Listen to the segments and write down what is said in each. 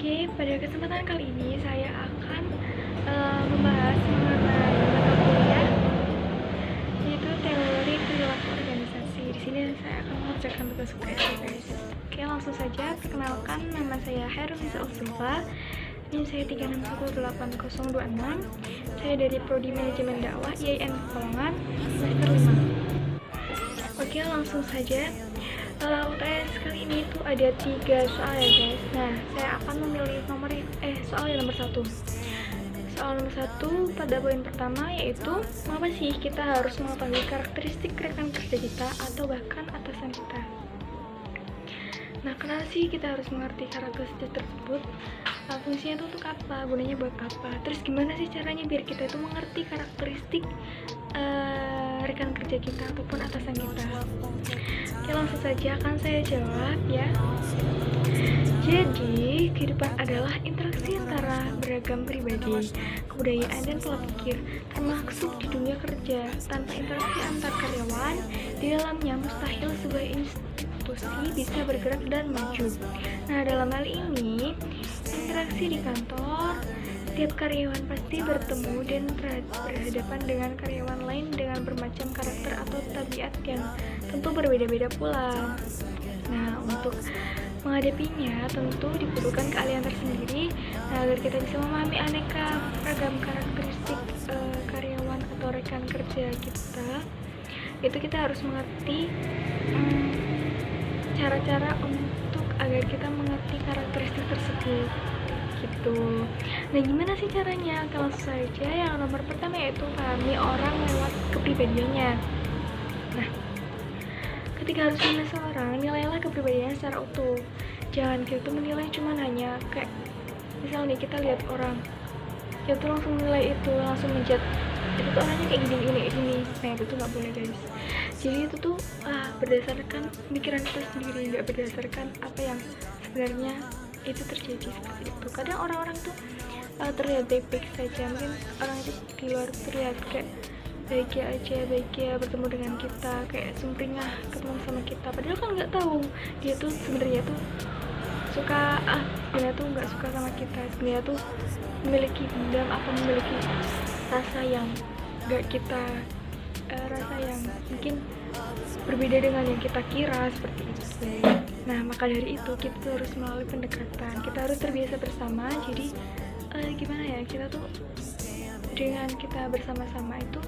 Oke, pada kesempatan kali ini saya akan membahas mengenai mata kuliah yaitu teori perilaku organisasi. Di sini saya akan mengerjakan tugas UTS, guys. Oke, langsung saja. Perkenalkan, nama saya Herunisa Ulsulfa. NIM saya 3618026. Saya dari Prodi Manajemen Dakwah IAIN Pekalongan, semester 5. Oke, langsung saja. UTS kali ini tuh ada 3 soal ya, guys. Nah, saya akan memilih soal yang nomor 1. Soal nomor 1 pada poin pertama yaitu mengapa sih kita harus mengetahui karakteristik rekan kerja kita atau bahkan atasan kita. Nah, kenapa sih kita harus mengerti karakteristik tersebut? Fungsinya itu untuk apa? Gunanya buat apa? Terus gimana sih caranya biar kita itu mengerti karakteristik rekan kerja kita ataupun atasan kita? Oke, langsung saja akan saya jawab ya. Jadi, kehidupan adalah interaksi antara beragam pribadi, kebudayaan, dan pola pikir, termasuk di dunia kerja. Tanpa interaksi antar karyawan, di dalamnya mustahil sebuah institusi bisa bergerak dan maju. Nah, dalam hal ini, interaksi di kantor, setiap karyawan pasti bertemu dan berhadapan dengan karyawan lain dengan bermacam karakter atau tabiat yang tentu berbeda-beda pula. Nah, untuk menghadapinya tentu diperlukan keahlian tersendiri agar kita bisa memahami aneka ragam karakteristik karyawan atau rekan kerja kita. Itu kita harus mengerti cara-cara untuk agar kita mengerti karakteristik tersebut gitu. Nah, gimana sih caranya? Kalau saja yang nomor pertama yaitu pahami orang lewat kepribadiannya. Nah, ketika harus menilai seorang, nilailah kepribadiannya secara utuh. Jangan kita tuh menilai cuman hanya kayak misal nih kita lihat orang, kita tuh langsung menilai itu, langsung menjat itu tuh orangnya kayak gini. Nah, itu tuh nggak boleh, guys. Jadi itu tuh berdasarkan pikiran kita sendiri, nggak berdasarkan apa yang sebenarnya itu terjadi seperti itu. Kadang orang-orang tuh terlihat baik-baik saja, mungkin orang itu di luar terlihat kayak bahagia bertemu dengan kita, kayak sumringah ketemu sama kita, padahal kan nggak tahu dia tuh sebenarnya tuh suka sebenarnya tuh nggak suka sama kita, sebenarnya tuh memiliki dendam atau memiliki rasa yang nggak kita rasa yang mungkin berbeda dengan yang kita kira seperti itu. Nah, maka dari itu kita tuh harus melalui pendekatan, kita harus terbiasa bersama. Jadi gimana ya, kita tuh dengan kita bersama-sama itu,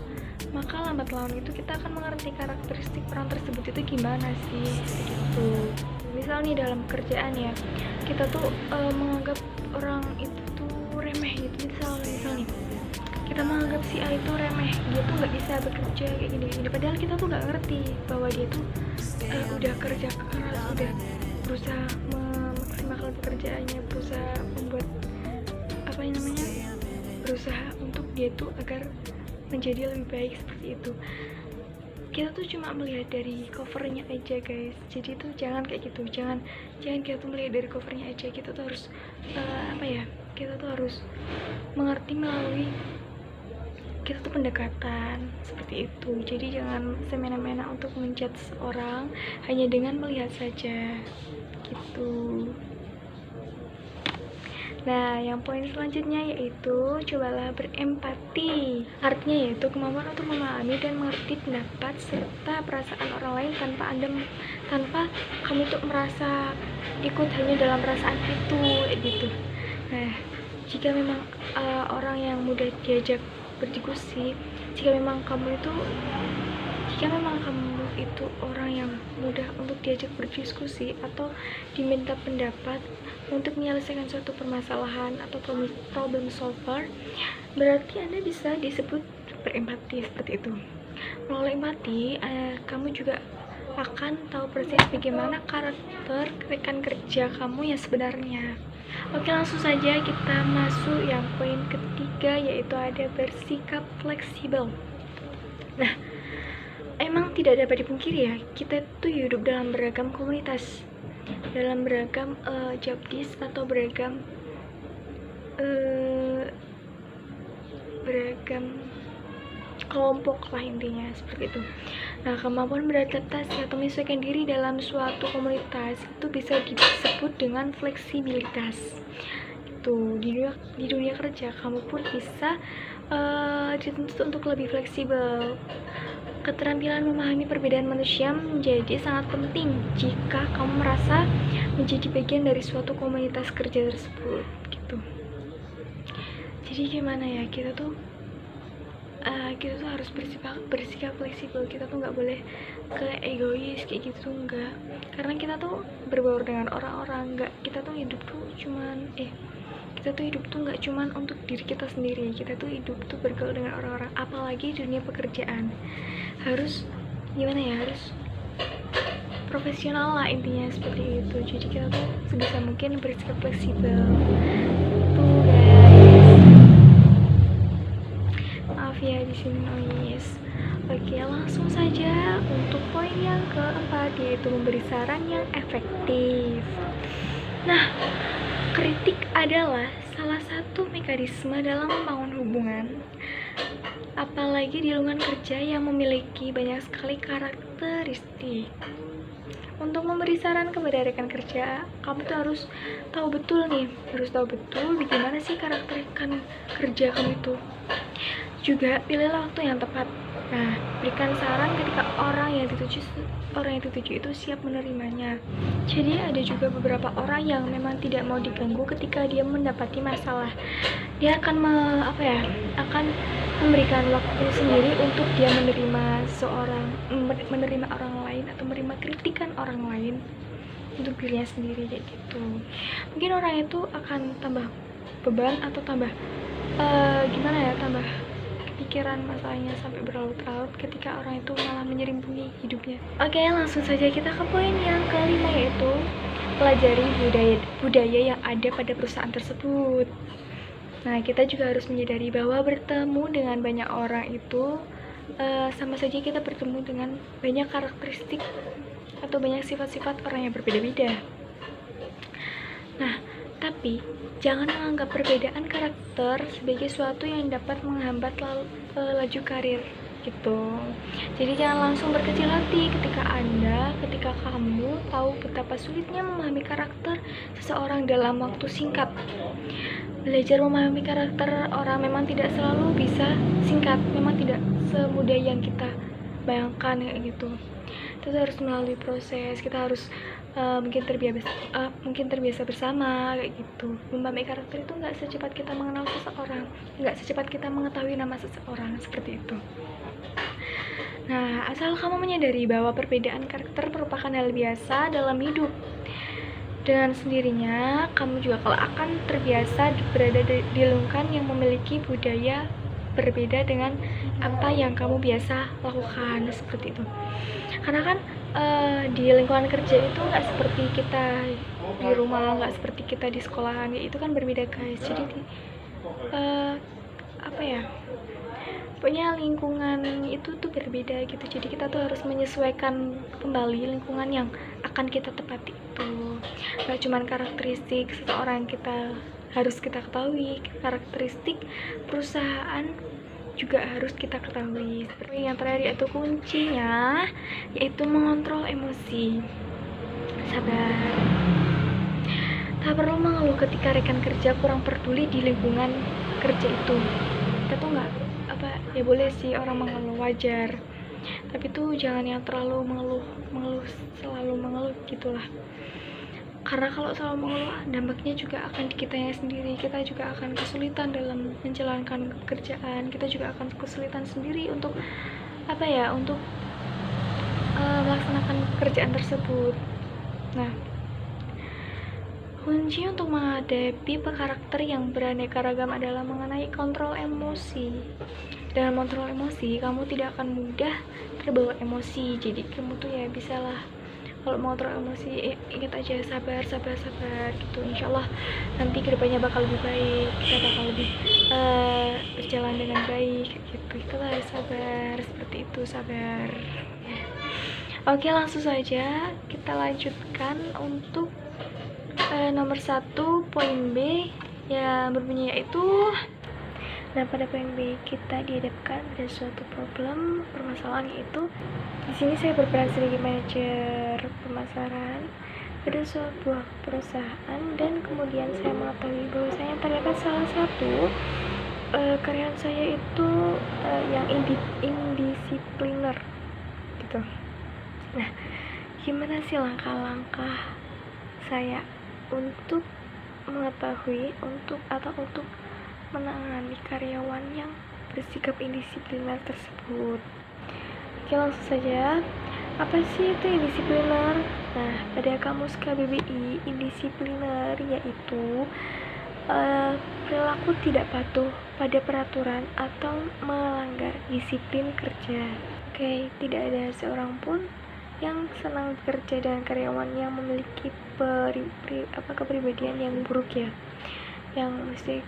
maka lambat laun itu kita akan mengerti karakteristik orang tersebut itu gimana sih gitu. Misal nih dalam kerjaan ya, kita tuh menganggap orang itu tuh remeh gitu. Misal nih kita menganggap si A itu remeh, dia tuh nggak bisa bekerja kayak gini. Padahal kita tuh nggak ngerti bahwa dia tuh udah kerja keras, udah berusaha memaksimalkan pekerjaannya, berusaha membuat berusaha untuk dia tuh agar menjadi lebih baik seperti itu. Kita tuh cuma melihat dari covernya aja, guys. Jadi tuh jangan kayak gitu, jangan kita tuh melihat dari covernya aja. Kita tuh harus kita tuh harus mengerti melalui kita tuh pendekatan seperti itu. Jadi jangan semena-mena untuk menjudge seorang hanya dengan melihat saja gitu. Nah, yang poin selanjutnya yaitu cobalah berempati. Artinya yaitu kemampuan untuk memahami dan mengerti pendapat serta perasaan orang lain tanpa kamu tuh merasa ikut hanya dalam perasaan itu gitu. Nah, jika memang orang yang mudah diajak berdiskusi, jika memang kamu itu orang yang mudah untuk diajak berdiskusi atau diminta pendapat untuk menyelesaikan suatu permasalahan atau problem solver, berarti Anda bisa disebut berempati seperti itu. Melalui empati, kamu juga akan tahu persis bagaimana karakter rekan kerja kamu yang sebenarnya. Oke, langsung saja kita masuk yang poin ketiga, yaitu ada bersikap fleksibel. Nah, emang tidak dapat dipungkiri ya, kita tuh hidup dalam beragam komunitas, dalam beragam job desk atau beragam kelompok lah intinya seperti itu. Nah, kemampuan beradaptasi atau menyesuaikan diri dalam suatu komunitas itu bisa disebut dengan fleksibilitas. gitu. Di dunia kerja kamu pun bisa dituntut untuk lebih fleksibel. Keterampilan memahami perbedaan manusia menjadi sangat penting jika kamu merasa menjadi bagian dari suatu komunitas kerja tersebut gitu. Jadi gimana ya, kita tuh harus bersikap fleksibel. Kita tuh nggak boleh ke egois kayak gitu, enggak, karena kita tuh berbaur dengan orang-orang. Kita tuh hidup tuh nggak cuman untuk diri kita sendiri. Kita tuh hidup tuh bergaul dengan orang-orang, apalagi dunia pekerjaan. Harus harus profesional lah, intinya seperti itu. Jadi kita tuh sebisa mungkin bersikap fleksibel tuh guys. Maaf ya di sini noise. Oke, langsung saja untuk poin yang keempat, yaitu memberi saran yang efektif. Nah, kritik adalah salah satu mekanisme dalam membangun hubungan, apalagi di lingkungan kerja yang memiliki banyak sekali karakteristik. Untuk memberi saran kepada rekan kerja, kamu tuh harus tahu betul bagaimana sih karakter rekan kerja kamu itu. Juga pilihlah waktu yang tepat. Nah, berikan saran ketika orang yang dituju itu siap menerimanya. Jadi ada juga beberapa orang yang memang tidak mau diganggu ketika dia mendapati masalah. Dia akan memberikan waktu sendiri untuk dia menerima orang lain atau menerima kritikan orang lain untuk dirinya sendiri kayak gitu. Mungkin orang itu akan tambah beban atau tambah tambah pikiran masalahnya sampai berlarut-larut ketika orang itu malah menyelimuti hidupnya. Oke, langsung saja kita ke poin yang kelima, yaitu pelajari budaya yang ada pada perusahaan tersebut. Nah, kita juga harus menyadari bahwa bertemu dengan banyak orang itu sama saja kita bertemu dengan banyak karakteristik atau banyak sifat-sifat orang yang berbeda-beda. Nah, tapi jangan menganggap perbedaan karakter sebagai sesuatu yang dapat menghambat laju karir gitu. Jadi jangan langsung berkecil hati ketika kamu tahu betapa sulitnya memahami karakter seseorang dalam waktu singkat. Belajar memahami karakter orang memang tidak selalu bisa singkat, memang tidak semudah yang kita bayangkan kayak gitu. Kita harus melalui proses, kita harus mungkin terbiasa bersama kayak gitu. Memahami karakter itu nggak secepat kita mengenal seseorang, nggak secepat kita mengetahui nama seseorang, seperti itu. Nah, asal kamu menyadari bahwa perbedaan karakter merupakan hal biasa dalam hidup, dengan sendirinya kamu juga akan terbiasa berada di lingkungan yang memiliki budaya berbeda dengan apa yang kamu biasa lakukan, seperti itu. Karena kan di lingkungan kerja itu nggak seperti kita di rumah, nggak seperti kita di sekolahan, itu kan berbeda guys. Jadi pokoknya lingkungan itu tuh berbeda gitu. Jadi kita tuh harus menyesuaikan kembali lingkungan yang akan kita tepati itu. Nggak cuma karakteristik seseorang harus kita ketahui, karakteristik perusahaan juga harus kita ketahui. Seperti yang terakhir, yaitu kuncinya yaitu mengontrol emosi. Sabar. Tak perlu mengeluh ketika rekan kerja kurang peduli di lingkungan kerja itu. Kita tuh boleh sih orang mengeluh, wajar, tapi tuh jangan yang terlalu selalu mengeluh gitulah. Karena kalau selalu mengeluh, dampaknya juga akan di kitanya sendiri. Kita juga akan kesulitan dalam menjalankan pekerjaan. Kita juga akan kesulitan sendiri untuk melaksanakan pekerjaan tersebut. Nah, kunci untuk menghadapi karakter yang beraneka ragam adalah mengenai kontrol emosi. Dalam kontrol emosi, kamu tidak akan mudah terbawa emosi. Jadi kamu tuh ya bisalah, kalau mau kontrol emosi, ingat aja sabar gitu. Insyaallah nanti kedepannya bakal lebih baik, kita bakal lebih berjalan dengan baik gitu. Itulah sabar, seperti itu, sabar. Oke, langsung saja kita lanjutkan untuk nomor 1, poin B yang berbunyi yaitu, nah pada poin B kita dihadapkan pada suatu permasalahan, yaitu di sini saya berperan sebagai manajer pemasaran. pada sebuah perusahaan, dan kemudian saya mengetahui bahwasanya ternyata salah satu karyawan saya itu yang indisipliner gitu. Nah, gimana sih langkah-langkah saya untuk mengetahui untuk menangani karyawan yang bersikap indisipliner tersebut? Oke, langsung saja. Apa sih itu indisipliner? Nah, pada kamus KBBI, indisipliner yaitu perilaku tidak patuh pada peraturan atau melanggar disiplin kerja. Oke, tidak ada seorang pun yang senang bekerja dengan karyawan yang memiliki kepribadian yang buruk ya, yang mesti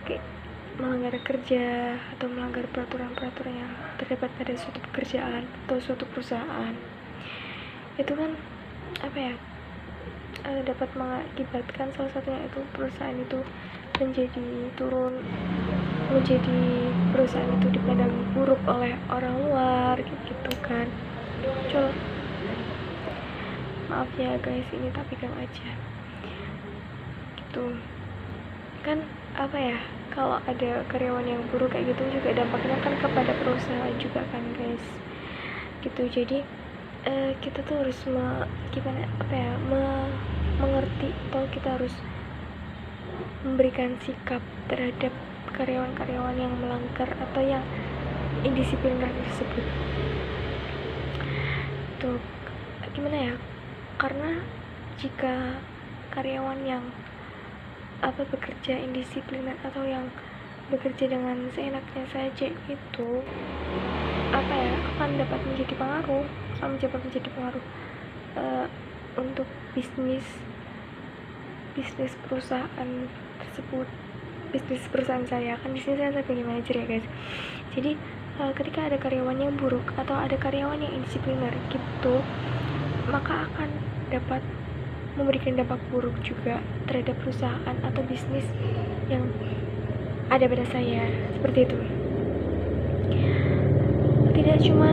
melanggar kerja atau melanggar peraturan-peraturan yang terdapat pada suatu pekerjaan atau suatu perusahaan. Itu kan dapat mengakibatkan salah satunya itu perusahaan itu menjadi perusahaan itu dipandang buruk oleh orang luar gitu kan. Maaf ya guys, ini tak pegang aja gitu kan. Kalau ada karyawan yang buruk kayak gitu juga dampaknya kan kepada perusahaan juga kan guys gitu. Jadi kita tuh harus mengerti atau kita harus memberikan sikap terhadap karyawan-karyawan yang melanggar atau yang indisipliner tersebut. Tuh gimana ya, karena jika karyawan yang bekerja indisipliner atau yang bekerja dengan seenaknya saja itu akan dapat menjadi pengaruh untuk bisnis perusahaan tersebut. Bisnis perusahaan saya kan, bisnis saya sebagai manajer ya guys. Jadi ketika ada karyawan yang buruk atau ada karyawan yang indisipliner gitu, maka akan dapat memberikan dampak buruk juga terhadap perusahaan atau bisnis yang ada pada saya. Seperti itu. Tidak cuma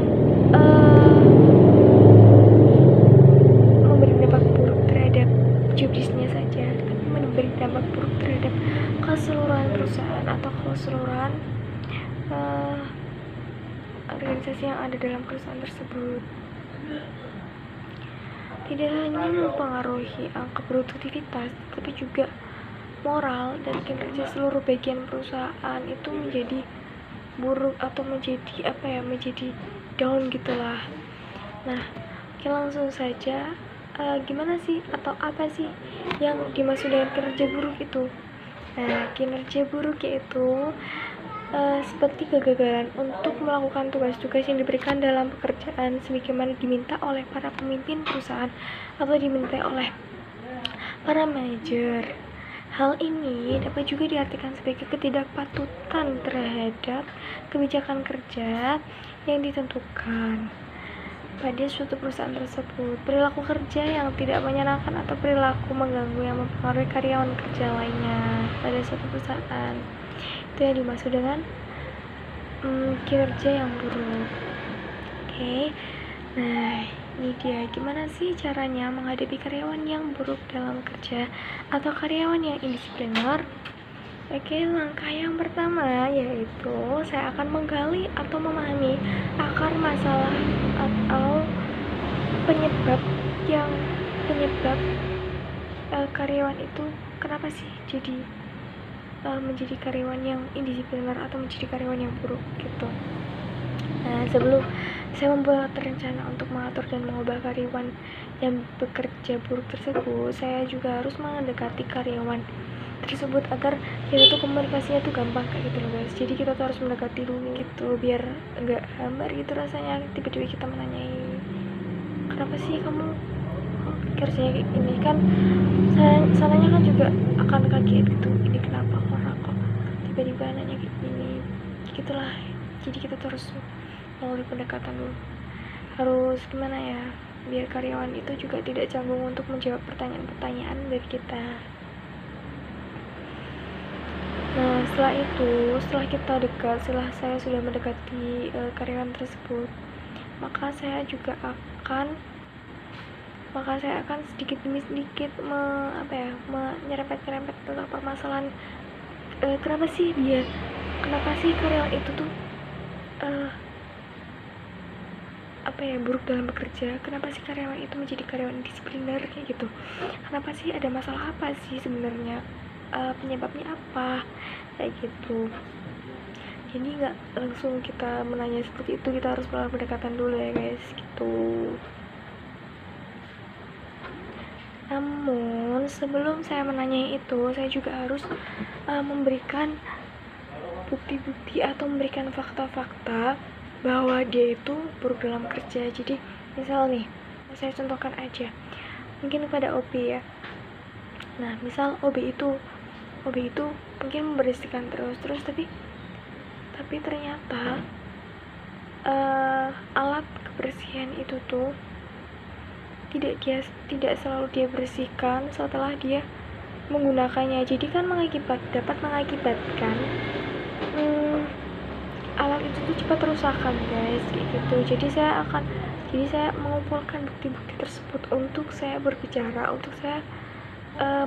memberi dampak buruk terhadap job desk-nya saja, tapi memberi dampak buruk terhadap keseluruhan perusahaan atau keseluruhan organisasi yang ada dalam perusahaan tersebut. Tidak hanya mempengaruhi angka produktivitas, tapi juga moral dan kinerja seluruh bagian perusahaan itu menjadi buruk atau menjadi down gitulah. Nah, oke, langsung saja. Gimana sih atau apa sih yang dimaksud dengan kinerja buruk itu? Nah, kinerja buruk yaitu seperti kegagalan untuk melakukan tugas-tugas yang diberikan dalam pekerjaan sebagaimana diminta oleh para pemimpin perusahaan atau diminta oleh para manajer. Hal ini dapat juga diartikan sebagai ketidakpatutan terhadap kebijakan kerja yang ditentukan pada suatu perusahaan tersebut, perilaku kerja yang tidak menyenangkan atau perilaku mengganggu yang mempengaruhi karyawan kerja lainnya pada suatu perusahaan. Itu yang dimaksud dengan kinerja yang buruk. Oke. Nah, ini dia gimana sih caranya menghadapi karyawan yang buruk dalam kerja atau karyawan yang indisipliner. Oke, langkah yang pertama yaitu saya akan menggali atau memahami akar masalah atau penyebab karyawan itu kenapa sih jadi menjadi karyawan yang indisipliner atau menjadi karyawan yang buruk gitu. Nah, sebelum saya membuat rencana untuk mengatur dan mengubah karyawan yang bekerja buruk tersebut, saya juga harus mendekati karyawan tersebut agar kita tuh komunikasinya tuh gampang kayak gitu loh guys. Jadi kita tuh harus mendekati dulu gitu biar enggak hambar gitu rasanya. Tiba-tiba kita menanyai, kenapa sih kamu kerjanya kayak gini, kan sananya kan juga akan kaget gitu, ini kenapa orang kok tiba-tiba nanya kayak gini gitulah. Jadi kita tuh harus melalui pendekatan dulu, harus gimana ya biar karyawan itu juga tidak canggung untuk menjawab pertanyaan-pertanyaan dari kita. Nah, setelah kita dekat, setelah saya sudah mendekati karyawan tersebut, maka saya juga akan maka saya akan sedikit demi sedikit menyerempet-nyerempet tentang permasalahan kenapa sih karyawan itu tuh buruk dalam bekerja, kenapa sih karyawan itu menjadi karyawan disipliner kayak gitu, kenapa sih, ada masalah apa sih sebenarnya, penyebabnya apa kayak gitu. Jadi nggak langsung kita menanya seperti itu, kita harus melakukan pendekatan dulu ya guys gitu. Namun sebelum saya menanya itu, saya juga harus memberikan bukti-bukti atau memberikan fakta-fakta bahwa dia itu buruk dalam kerja. Jadi misal nih, saya contohkan aja, mungkin kepada OB ya. Nah misal OB itu mungkin membersihkan terus tapi ternyata alat kebersihan itu tuh tidak selalu dia bersihkan setelah dia menggunakannya. Jadi kan dapat mengakibatkan alat itu tuh cepat rusakan guys kayak gitu. Jadi saya mengumpulkan bukti-bukti tersebut untuk saya berbicara, untuk saya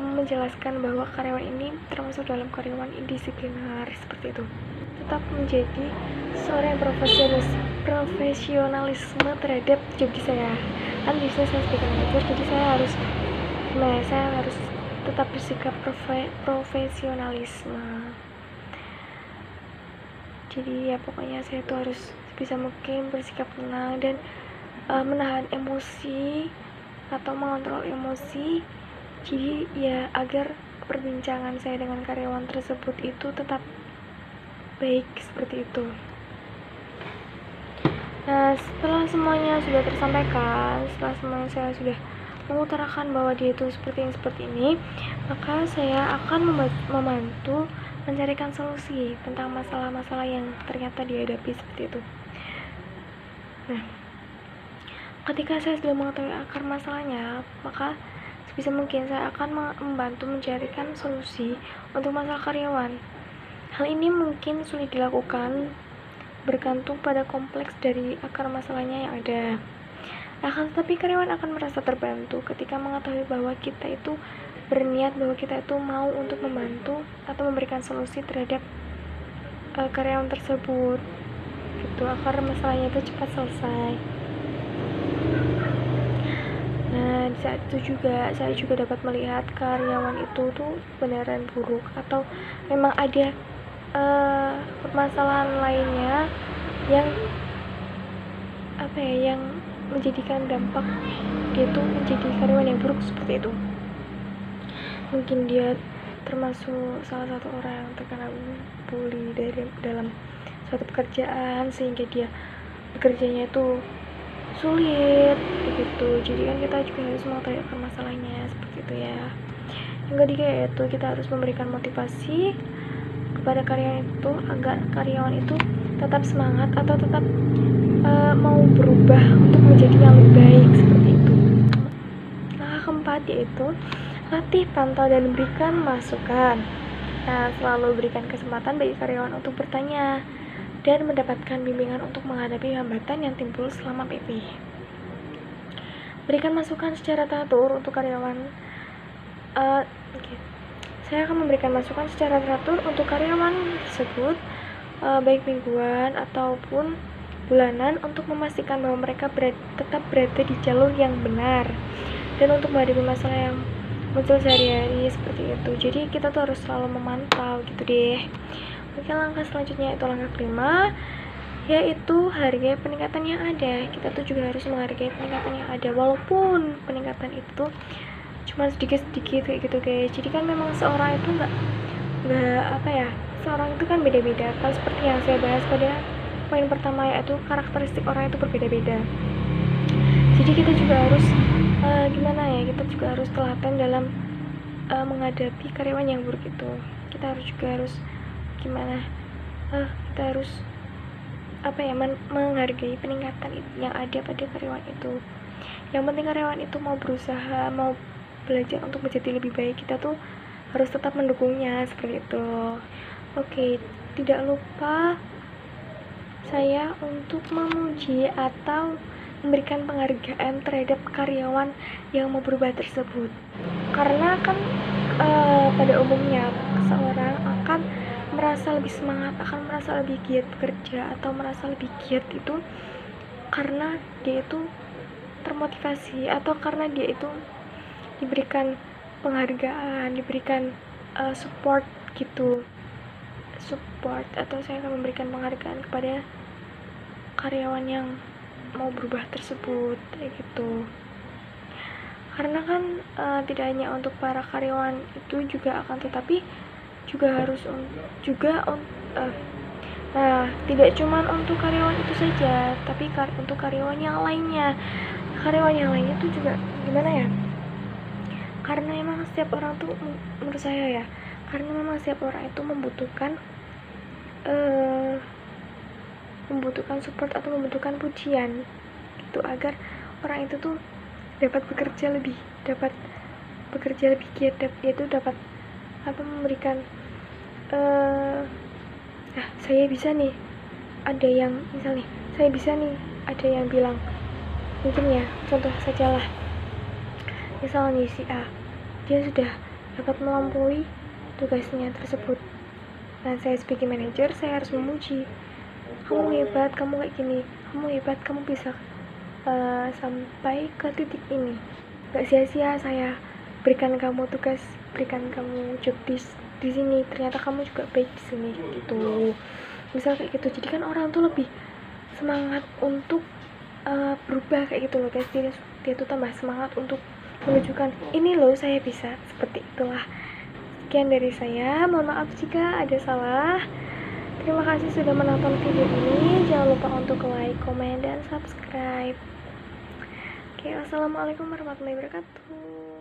menjelaskan bahwa karyawan ini termasuk dalam karyawan indisipliner seperti itu. Tetap menjadi seorang profesionalisme terhadap job saya. Kan bisnis saya sebagai manajer, jadi saya harus tetap bersikap profesionalisme. Jadi ya pokoknya saya tuh harus sebisa mungkin bersikap tenang dan menahan emosi atau mengontrol emosi. Jadi ya agar perbincangan saya dengan karyawan tersebut itu tetap baik seperti itu. Nah setelah semuanya sudah tersampaikan, setelah semuanya saya sudah mengutarakan bahwa dia itu seperti ini, maka saya akan membantu mencarikan solusi tentang masalah-masalah yang ternyata dihadapi seperti itu. Nah ketika saya sudah mengetahui akar masalahnya, maka sebisa mungkin saya akan membantu mencarikan solusi untuk masalah karyawan. Hal ini mungkin sulit dilakukan bergantung pada kompleks dari akar masalahnya yang ada. Akan tetapi karyawan akan merasa terbantu ketika mengetahui bahwa kita itu berniat, bahwa kita itu mau untuk membantu atau memberikan solusi terhadap karyawan tersebut gitu, agar masalahnya itu cepat selesai. Nah di saat itu juga saya juga dapat melihat karyawan itu tuh beneran buruk atau memang ada permasalahan lainnya yang yang menjadikan dampak dia tuh menjadi karyawan yang buruk seperti itu. Mungkin dia termasuk salah satu orang yang terkena bully dalam suatu pekerjaan sehingga dia bekerjanya itu sulit begitu. Jadi kan kita juga harus mengetahui akar masalahnya seperti itu ya. Yang ketiga yaitu kita harus memberikan motivasi kepada karyawan itu agar karyawan itu tetap semangat atau tetap mau berubah untuk menjadi yang lebih baik seperti itu. Langkah keempat yaitu latih, pantau, dan berikan masukan. Nah, selalu berikan kesempatan bagi karyawan untuk bertanya dan mendapatkan bimbingan untuk menghadapi hambatan yang timbul selama PP. Berikan masukan secara teratur untuk karyawan. Saya akan memberikan masukan secara teratur untuk karyawan tersebut, baik mingguan ataupun bulanan, untuk memastikan bahwa mereka tetap berada di jalur yang benar dan untuk menghadapi masalah yang muncul sehari-hari seperti itu. Jadi kita tuh harus selalu memantau gitu deh. Mungkin langkah selanjutnya itu langkah kelima, yaitu hargai peningkatan yang ada. Kita tuh juga harus menghargai peningkatan yang ada, walaupun peningkatan itu cuma sedikit-sedikit kayak gitu guys. Jadi kan memang seorang itu nggak seorang itu kan beda-beda. Kalau seperti yang saya bahas pada poin pertama, yaitu karakteristik orang itu berbeda-beda. Jadi kita juga harus kita juga harus telaten dalam menghadapi karyawan yang buruk itu. Kita harus menghargai peningkatan yang ada pada karyawan itu. Yang penting karyawan itu mau berusaha, mau belajar untuk menjadi lebih baik. Kita tuh harus tetap mendukungnya seperti itu. Oke, tidak lupa saya untuk memuji atau memberikan penghargaan terhadap karyawan yang mau berubah tersebut. Karena kan pada umumnya seseorang akan merasa lebih semangat, akan merasa lebih giat bekerja atau merasa lebih giat itu karena dia itu termotivasi atau karena dia itu diberikan penghargaan, diberikan support gitu, support, atau saya akan memberikan penghargaan kepada karyawan yang mau berubah tersebut kayak gitu. Karena kan tidak hanya untuk para karyawan itu juga akan, tetapi juga harus tidak cuma untuk karyawan itu saja, tapi untuk karyawan yang lainnya. Karyawan yang lainnya tuh juga gimana ya, karena emang setiap orang tuh menurut saya ya, karena memang setiap orang itu membutuhkan support atau membutuhkan pujian gitu, agar orang itu tuh dapat bekerja lebih giat, dia tuh dapat memberikan saya bisa nih, ada yang misal nih, saya bisa nih, ada yang bilang mungkin ya, contoh sajalah, misalnya si A, dia sudah dapat melampaui tugasnya tersebut. Nah, saya sebagai manajer, saya harus memuji, kamu hebat, kamu kayak gini, kamu hebat, kamu bisa sampai ke titik ini, gak sia-sia saya berikan kamu tugas, berikan kamu job di sini, ternyata kamu juga baik di sini gitu, misal kayak gitu. Jadi kan orang tuh lebih semangat untuk berubah kayak gitu loh guys, dia tuh tambah semangat untuk menunjukkan ini loh saya bisa, seperti itulah. Sekian dari saya, mohon maaf jika ada salah. Terima kasih sudah menonton video ini, jangan lupa untuk like, komen, dan subscribe. Oke, wassalamualaikum warahmatullahi wabarakatuh.